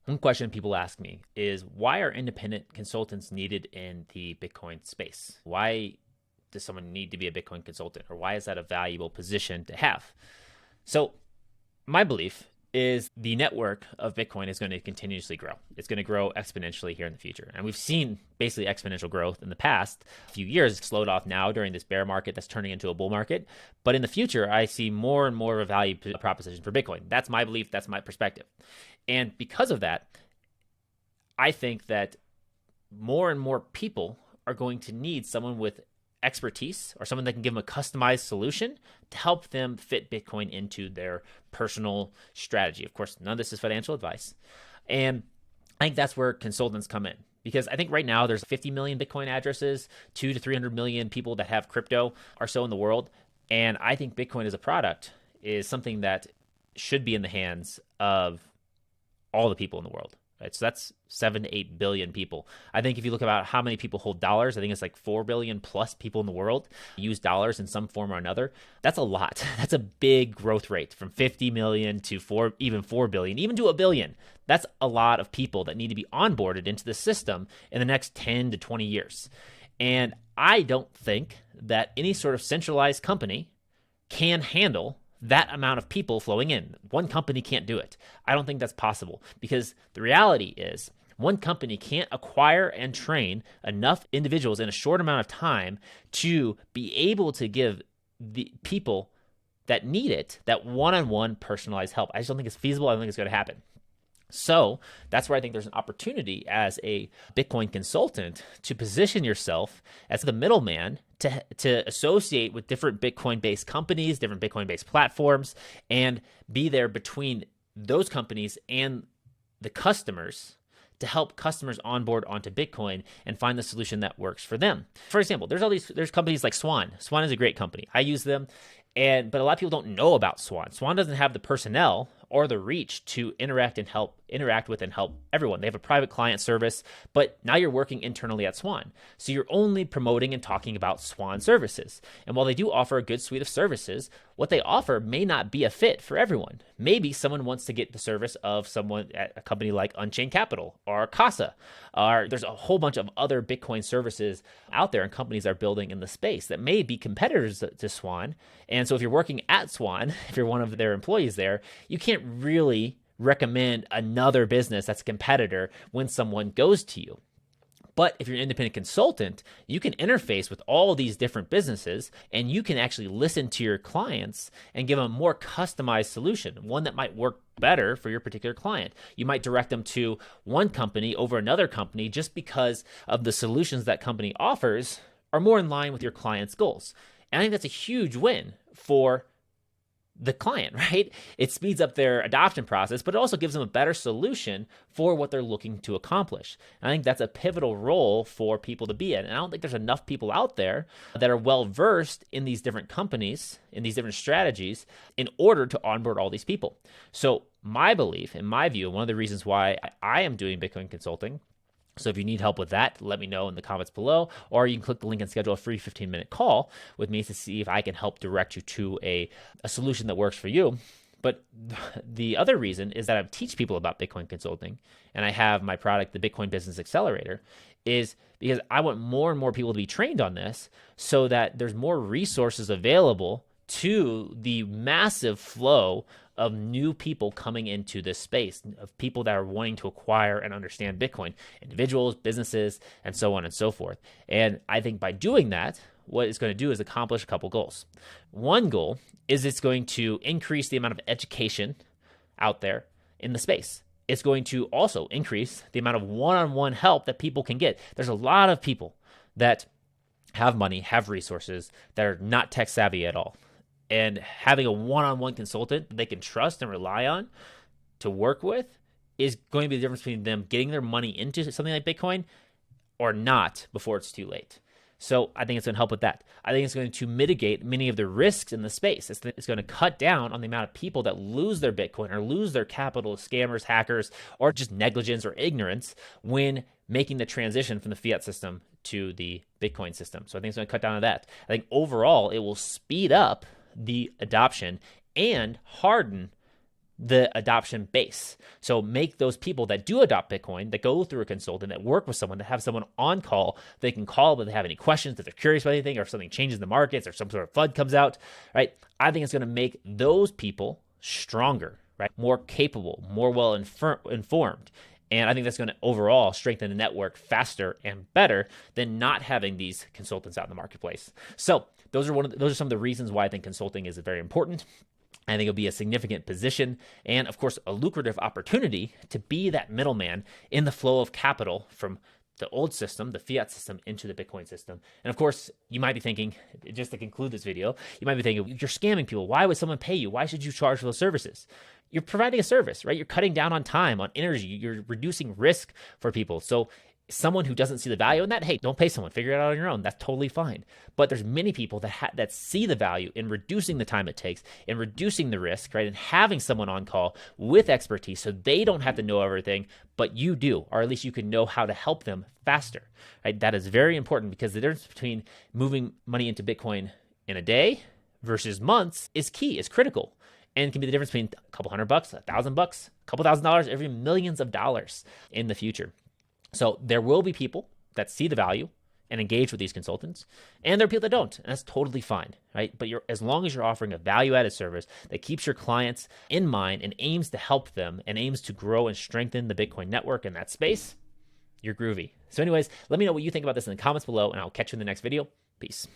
One question people ask me is, why are independent consultants needed in the Bitcoin space? Why does someone need to be a Bitcoin consultant, or why is that a valuable position to have? So my belief is the network of Bitcoin is going to continuously grow. It's going to grow exponentially here in the future. And we've seen basically exponential growth in the past few years. It's slowed off now during this bear market that's turning into a bull market. But in the future, I see more and more of a value proposition for Bitcoin. That's my belief. That's my perspective. And because of that, I think that more and more people are going to need someone with expertise or someone that can give them a customized solution to help them fit Bitcoin into their personal strategy. Of course, none of this is financial advice. And I think that's where consultants come in, because I think right now there's 50 million Bitcoin addresses, 2 to 300 million people that have crypto or so in the world. And I think Bitcoin as a product is something that should be in the hands of all the people in the world. Right? So that's 7 to 8 billion people. I think if you look about how many people hold dollars, I think it's like 4 billion plus people in the world use dollars in some form or another. That's a lot. That's a big growth rate, from 50 million to 4 billion, even to a billion. That's a lot of people that need to be onboarded into the system in the next 10 to 20 years. And I don't think that any sort of centralized company can handle that amount of people flowing in. One company can't do it. I don't think that's possible, because the reality is one company can't acquire and train enough individuals in a short amount of time to be able to give the people that need it that one-on-one personalized help. I just don't think it's feasible. I don't think it's going to happen. So that's where I think there's an opportunity as a Bitcoin consultant to position yourself as the middleman to associate with different Bitcoin-based companies, different Bitcoin-based platforms, and be there between those companies and the customers to help customers onboard onto Bitcoin and find the solution that works for them. For example, there's companies like Swan. Swan is a great company. I use them. But a lot of people don't know about Swan. Swan doesn't have the personnel or the reach to interact with and help everyone. They have a private client service, but now you're working internally at Swan. So you're only promoting and talking about Swan services. And while they do offer a good suite of services, what they offer may not be a fit for everyone. Maybe someone wants to get the service of someone at a company like Unchained Capital or Casa. Or there's a whole bunch of other Bitcoin services out there and companies are building in the space that may be competitors to Swan. And so if you're working at Swan, if you're one of their employees there, you can't really recommend another business that's a competitor when someone goes to you. But if you're an independent consultant, you can interface with all these different businesses, and you can actually listen to your clients and give them a more customized solution, one that might work better for your particular client. You might direct them to one company over another company just because of the solutions that company offers are more in line with your client's goals. And I think that's a huge win for the client, right? It speeds up their adoption process, but it also gives them a better solution for what they're looking to accomplish. And I think that's a pivotal role for people to be in. And I don't think there's enough people out there that are well versed in these different companies, in these different strategies, in order to onboard all these people. So my belief, in my view, one of the reasons why I am doing Bitcoin consulting. So if you need help with that, let me know in the comments below, or you can click the link and schedule a free 15-minute call with me to see if I can help direct you to a solution that works for you. But the other reason is that I teach people about Bitcoin consulting, and I have my product, the Bitcoin Business Accelerator, is because I want more and more people to be trained on this so that there's more resources available to the massive flow of new people coming into this space, of people that are wanting to acquire and understand Bitcoin, individuals, businesses, and so on and so forth. And I think by doing that, what it's going to do is accomplish a couple goals. One goal is it's going to increase the amount of education out there in the space. It's going to also increase the amount of one-on-one help that people can get. There's a lot of people that have money, have resources, that are not tech savvy at all. And having a one-on-one consultant they can trust and rely on to work with is going to be the difference between them getting their money into something like Bitcoin or not before it's too late. So I think it's going to help with that. I think it's going to mitigate many of the risks in the space. It's going to cut down on the amount of people that lose their Bitcoin or lose their capital to scammers, hackers, or just negligence or ignorance when making the transition from the fiat system to the Bitcoin system. So I think it's going to cut down on that. I think overall it will speed up the adoption and harden the adoption base. So make those people that do adopt Bitcoin, that go through a consultant, that work with someone, that have someone on call, they can call if they have any questions, if they're curious about anything, or if something changes in the markets, or some sort of FUD comes out, right? I think it's going to make those people stronger, right? More capable, more well informed. And I think that's going to overall strengthen the network faster and better than not having these consultants out in the marketplace. So those are some of the reasons why I think consulting is very important. I think it'll be a significant position and, of course, a lucrative opportunity to be that middleman in the flow of capital from the old system, the fiat system, into the Bitcoin system. And of course, you might be thinking, just to conclude this video, you might be thinking, you're scamming people. Why would someone pay you? Why should you charge for those services? You're providing a service, right? You're cutting down on time, on energy. You're reducing risk for people. So someone who doesn't see the value in that, hey, don't pay someone. Figure it out on your own. That's totally fine. But there's many people that see the value in reducing the time it takes, in reducing the risk, right? And having someone on call with expertise so they don't have to know everything, but you do, or at least you can know how to help them faster, right? That is very important because the difference between moving money into Bitcoin in a day versus months is key, is critical. And can be the difference between a couple $100, $1,000, a couple $1,000, every millions of dollars in the future. So there will be people that see the value and engage with these consultants, and there are people that don't, and that's totally fine, right? But as long as you're offering a value-added service that keeps your clients in mind and aims to help them and aims to grow and strengthen the Bitcoin network in that space, you're groovy. So anyways, let me know what you think about this in the comments below, and I'll catch you in the next video. Peace.